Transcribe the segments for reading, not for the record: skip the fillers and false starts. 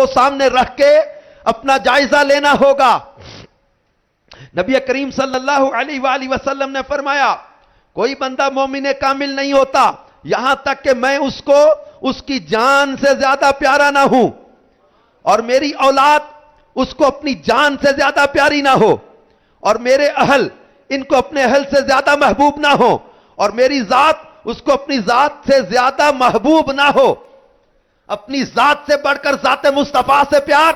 کو سامنے رکھ کے اپنا جائزہ لینا ہوگا۔ نبی کریم صلی اللہ علیہ وآلہ وسلم نے فرمایا کوئی بندہ مومن کامل نہیں ہوتا یہاں تک کہ میں اس کو اس کی جان سے زیادہ پیارا نہ ہوں، اور میری اولاد اس کو اپنی جان سے زیادہ پیاری نہ ہو، اور میرے اہل ان کو اپنے اہل سے زیادہ محبوب نہ ہو، اور میری ذات اس کو اپنی ذات سے زیادہ محبوب نہ ہو۔ اپنی ذات سے بڑھ کر ذات مصطفیٰ سے پیار،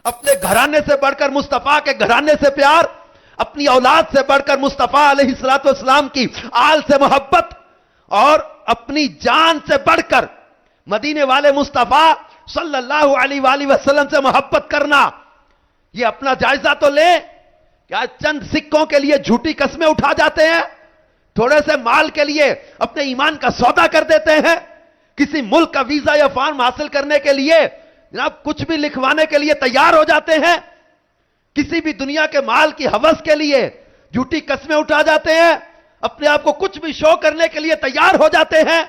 اپنے گھرانے سے بڑھ کر مصطفیٰ کے گھرانے سے پیار، اپنی اولاد سے بڑھ کر مصطفیٰ علیہ السلام کی آل سے محبت، اور اپنی جان سے بڑھ کر مدینے والے مصطفیٰ صلی اللہ علیہ وآلہ وسلم سے محبت کرنا۔ یہ اپنا جائزہ تو لے، کیا چند سکوں کے لیے جھوٹی قسمیں اٹھا جاتے ہیں؟ تھوڑے سے مال کے لیے اپنے ایمان کا سودا کر دیتے ہیں؟ کسی ملک کا ویزا یا فارم حاصل کرنے کے لیے جناب کچھ بھی لکھوانے کے لیے تیار ہو جاتے ہیں؟ کسی بھی دنیا کے مال کی ہوس کے لیے جھوٹی قسمیں اٹھا جاتے ہیں؟ اپنے آپ کو کچھ بھی شو کرنے کے لیے تیار ہو جاتے ہیں؟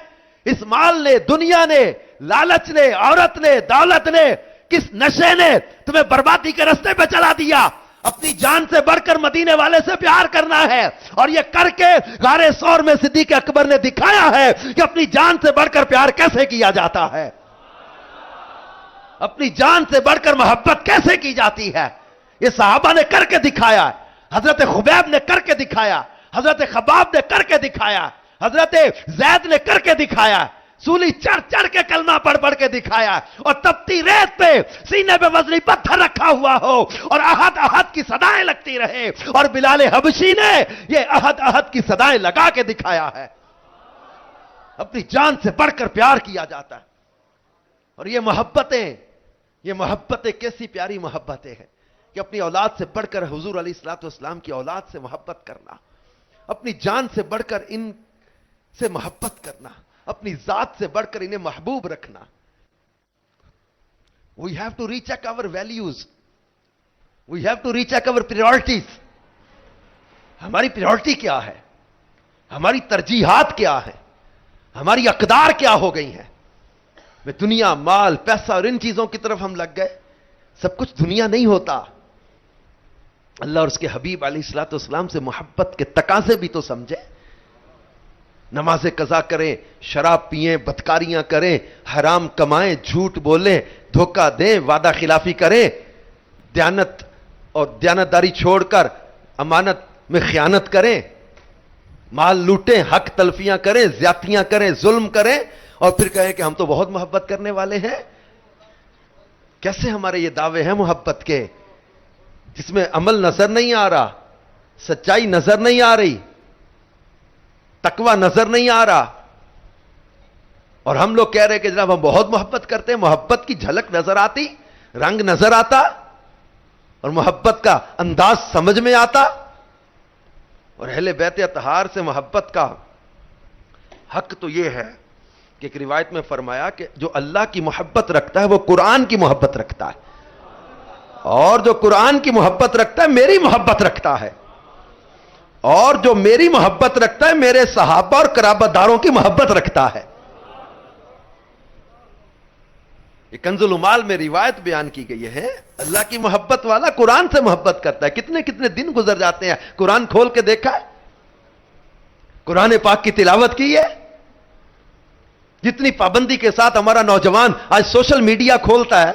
اس مال نے، دنیا نے، لالچ نے، عورت نے، دولت نے، کس نشے نے تمہیں بربادی کے رستے پہ چلا دیا؟ اپنی جان سے بڑھ کر مدینے والے سے پیار کرنا ہے، اور یہ کر کے غار ثور میں صدیق اکبر نے دکھایا ہے کہ اپنی جان سے بڑھ کر پیار کیسے کیا جاتا ہے، اپنی جان سے بڑھ کر محبت کیسے کی جاتی ہے۔ یہ صحابہ نے کر کے دکھایا، حضرت خبیب نے کر کے دکھایا، حضرت خباب نے کر کے دکھایا، حضرت زید نے کر کے دکھایا، سولی چڑھ چڑھ کے کلمہ پڑھ پڑھ کے دکھایا، اور تپتی ریت پہ سینے پہ وزنی پتھر رکھا ہوا ہو اور احد احد کی صدائیں لگتی رہے، اور بلال حبشی نے یہ احد احد کی صدائیں لگا کے دکھایا ہے۔ اپنی جان سے بڑھ کر پیار کیا جاتا ہے، اور یہ محبتیں کیسی پیاری محبتیں ہیں کہ اپنی اولاد سے بڑھ کر حضور علیہ السلام کی اولاد سے محبت کرنا، اپنی جان سے بڑھ کر ان سے محبت کرنا، اپنی ذات سے بڑھ کر انہیں محبوب رکھنا۔ We have to recheck our values. We have to recheck our priorities. ہماری پریورٹی کیا ہے؟ ہماری ترجیحات کیا ہیں؟ ہماری اقدار کیا ہو گئی ہیں؟ میں دنیا، مال، پیسہ اور ان چیزوں کی طرف ہم لگ گئے۔ سب کچھ دنیا نہیں ہوتا۔ اللہ اور اس کے حبیب علیہ السلام سے محبت کے تقاضے بھی تو سمجھے۔ نماز قضا کریں، شراب پئیں، بدکاریاں کریں، حرام کمائیں، جھوٹ بولیں، دھوکہ دیں، وعدہ خلافی کریں، دیانت اور دیانتداری چھوڑ کر امانت میں خیانت کریں، مال لوٹیں، حق تلفیاں کریں، زیادتیاں کریں، ظلم کریں، اور پھر کہیں کہ ہم تو بہت محبت کرنے والے ہیں۔ کیسے ہمارے یہ دعوے ہیں محبت کے جس میں عمل نظر نہیں آ رہا، سچائی نظر نہیں آ رہی، تقوی نظر نہیں آ رہا، اور ہم لوگ کہہ رہے کہ جناب ہم بہت محبت کرتے ہیں۔ محبت کی جھلک نظر آتی، رنگ نظر آتا، اور محبت کا انداز سمجھ میں آتا، اور اہل بیت اطہار سے محبت کا حق تو یہ ہے کہ ایک روایت میں فرمایا کہ جو اللہ کی محبت رکھتا ہے وہ قرآن کی محبت رکھتا ہے، اور جو قرآن کی محبت رکھتا ہے میری محبت رکھتا ہے، اور جو میری محبت رکھتا ہے میرے صحابہ اور قرابت داروں کی محبت رکھتا ہے۔ یہ کنز العمال میں روایت بیان کی گئی ہے، اللہ کی محبت والا قرآن سے محبت کرتا ہے۔ کتنے کتنے دن گزر جاتے ہیں، قرآن کھول کے دیکھا ہے؟ قرآن پاک کی تلاوت کی ہے؟ جتنی پابندی کے ساتھ ہمارا نوجوان آج سوشل میڈیا کھولتا ہے،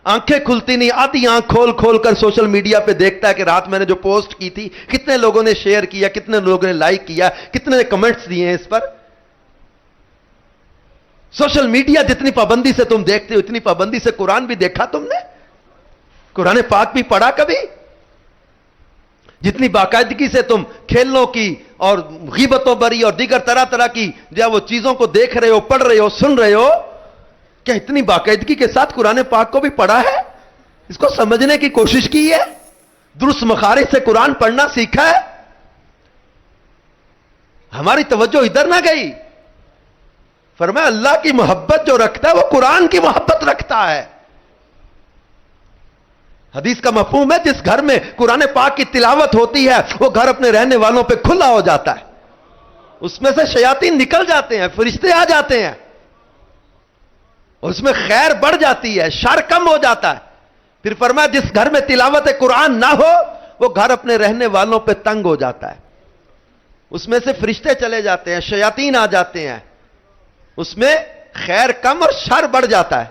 آنکھیں کھلتی نہیں، آدھی آنکھ کھول کھول کر سوشل میڈیا پہ دیکھتا ہے کہ رات میں نے جو پوسٹ کی تھی کتنے لوگوں نے شیئر کیا، کتنے لوگوں نے لائک کیا، کتنے نے کمنٹس دیے ہیں اس پر۔ سوشل میڈیا جتنی پابندی سے تم دیکھتے ہو اتنی پابندی سے قرآن بھی دیکھا تم نے؟ قرآن پاک بھی پڑھا کبھی؟ جتنی باقاعدگی سے تم کھیلوں کی اور غیبتوں بری اور دیگر طرح طرح کی وہ چیزوں کو دیکھ رہے ہو، پڑھ رہے ہو، سن رہے ہو، کیا اتنی باقاعدگی کے ساتھ قرآن پاک کو بھی پڑھا ہے؟ اس کو سمجھنے کی کوشش کی ہے؟ درست مخارج سے قرآن پڑھنا سیکھا ہے؟ ہماری توجہ ادھر نہ گئی۔ فرمایا اللہ کی محبت جو رکھتا ہے وہ قرآن کی محبت رکھتا ہے۔ حدیث کا مفہوم ہے جس گھر میں قرآن پاک کی تلاوت ہوتی ہے وہ گھر اپنے رہنے والوں پہ کھلا ہو جاتا ہے، اس میں سے شیاطین نکل جاتے ہیں، فرشتے آ جاتے ہیں۔ اس میں خیر بڑھ جاتی ہے، شر کم ہو جاتا ہے. پھر فرمایا جس گھر میں تلاوت قرآن نہ ہو وہ گھر اپنے رہنے والوں پہ تنگ ہو جاتا ہے. اس میں سے فرشتے چلے جاتے ہیں، شیاطین آ جاتے ہیں، اس میں خیر کم اور شر بڑھ جاتا ہے.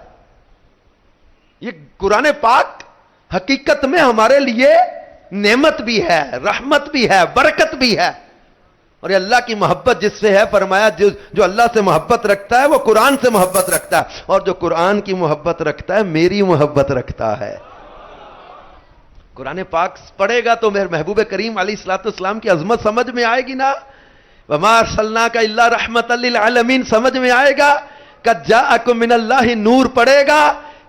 یہ قرآن پاک حقیقت میں ہمارے لیے نعمت بھی ہے، رحمت بھی ہے، برکت بھی ہے. اور یہ اللہ کی محبت جس سے ہے، فرمایا جو اللہ سے محبت رکھتا ہے وہ قرآن سے محبت رکھتا ہے، اور جو قرآن کی محبت رکھتا ہے میری محبت رکھتا ہے. قرآن پاک پڑھے گا تو میرے محبوب کریم علیہ الصلوۃ والسلام کی عظمت سمجھ میں آئے گی نا. وما ارسلناک الا رحمۃ للعالمین سمجھ میں آئے گا. قد جاءکم من اللہ نور پڑھے گا.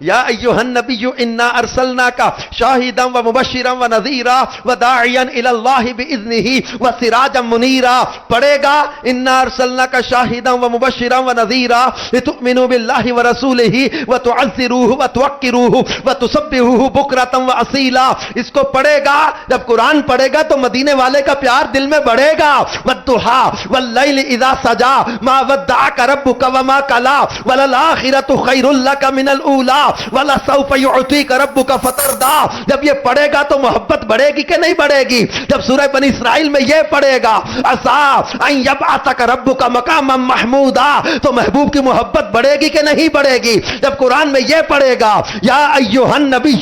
یا ایھا النبی انا ارسلناک شاہدا ومبشرا ونذیرا وداعیا الی اللہ باذنہ وسراجا منیرا پڑھے گا. انا ارسلناک شاہدا ومبشرا ونذیرا لتؤمنوا باللہ ورسولہ وتعزروہ وتوقروہ وتسبحوہ بکرۃ واصیلا. اس کو پڑھے گا. جب قرآن پڑھے گا تو مدینے والے کا پیار دل میں بڑھے گا. والضحی واللیل اذا سجا ما ودعک ربک وما قلی وللآخرۃ خیر لک من الاولی وَلَسَوْفَ يُعْطِيكَ رَبُّكَ فَتَرْضَىٰ. جب یہ پڑھے گا تو محبت بڑھے گی کہ نہیں بڑھے گی؟ جب سورہ بنی اسرائیل میں یہ پڑھے گا عَسَىٰ أَن يَبْعَثَكَ رَبُّكَ مَقَامًا مَحْمُودًا تو محبوب کی محبت بڑھے گی کہ نہیں بڑھے گی؟ جب قرآن میں یہ پڑھے گا یا ایھا النبی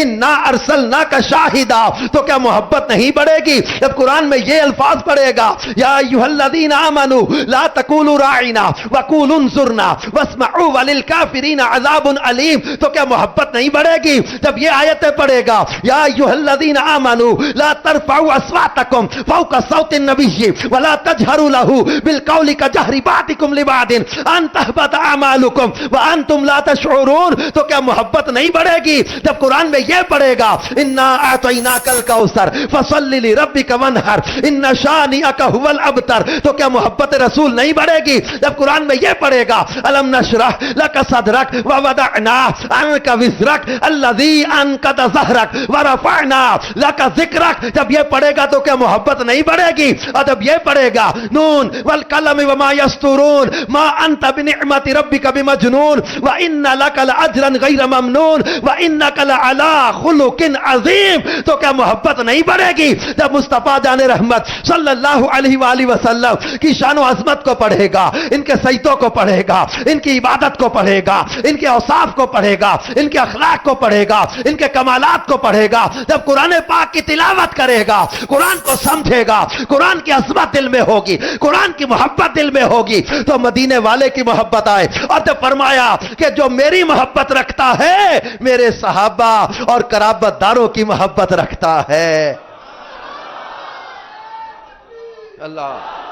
انا ارسلناک شاہدا تو کیا محبت نہیں بڑھے گی؟ جب قرآن میں یہ الفاظ پڑھے گا یا ایھا الذین آمنوا لا تقولوا راعنا وقولوا انظرنا واسمعوا وللکافرین عذاب علیم تو کیا محبت نہیں بڑھے گی؟ جب یہ آیتیں پڑھے گا یا ایھا الذین آمنوا لا ترفعوا اصواتکم فوق صوت النبی ولا تجهروا له بالقول كجهر بعضکم لبعض ان تحبط اعمالکم وانتم لا تشعرون تو کیا محبت نہیں بڑھے گی؟ جب قرآن میں یہ پڑھے گا انا اعطیناک الکوثر فصل لربک وانحر ان شانئک هو الابتر تو کیا محبت رسول نہیں بڑھے گی؟ جب قرآن میں یہ پڑھے گا الم نشرح لک صدرک ووضعنا عنک وزرک الذی انقض ظہرک ورفعنا لک ذکرک جب یہ پڑھے گا تو کیا محبت نہیں بڑھے گی؟ اور جب یہ پڑھے گا نون والقلم وما یسطرون ما انت بنعمت ربک بمجنون وان لک لاجرا غیر ممنون وانک لعلی خلق عظیم تو کیا محبت نہیں بڑھے گی؟ جب مصطفیٰ جان رحمت صلی اللہ علیہ وآلہ وسلم کی شان و عظمت کو پڑھے گا، ان کے سجدوں کو پڑھے گا، ان کی عبادت کو پڑھے گا، ان کے اوصاف کو پڑھے گا، ان کے اخلاق کو پڑھے گا، ان کے کمالات کو پڑھے گا. جب قرآن پاک کی تلاوت کرے گا، قرآن کو سمجھے گا، قرآن کی عظمت دل میں ہوگی، قرآن کی محبت دل میں ہوگی تو مدینے والے کی محبت آئے. اور تو فرمایا کہ جو میری محبت رکھتا ہے میرے صحابہ اور قرابت داروں کی محبت رکھتا ہے. اللہ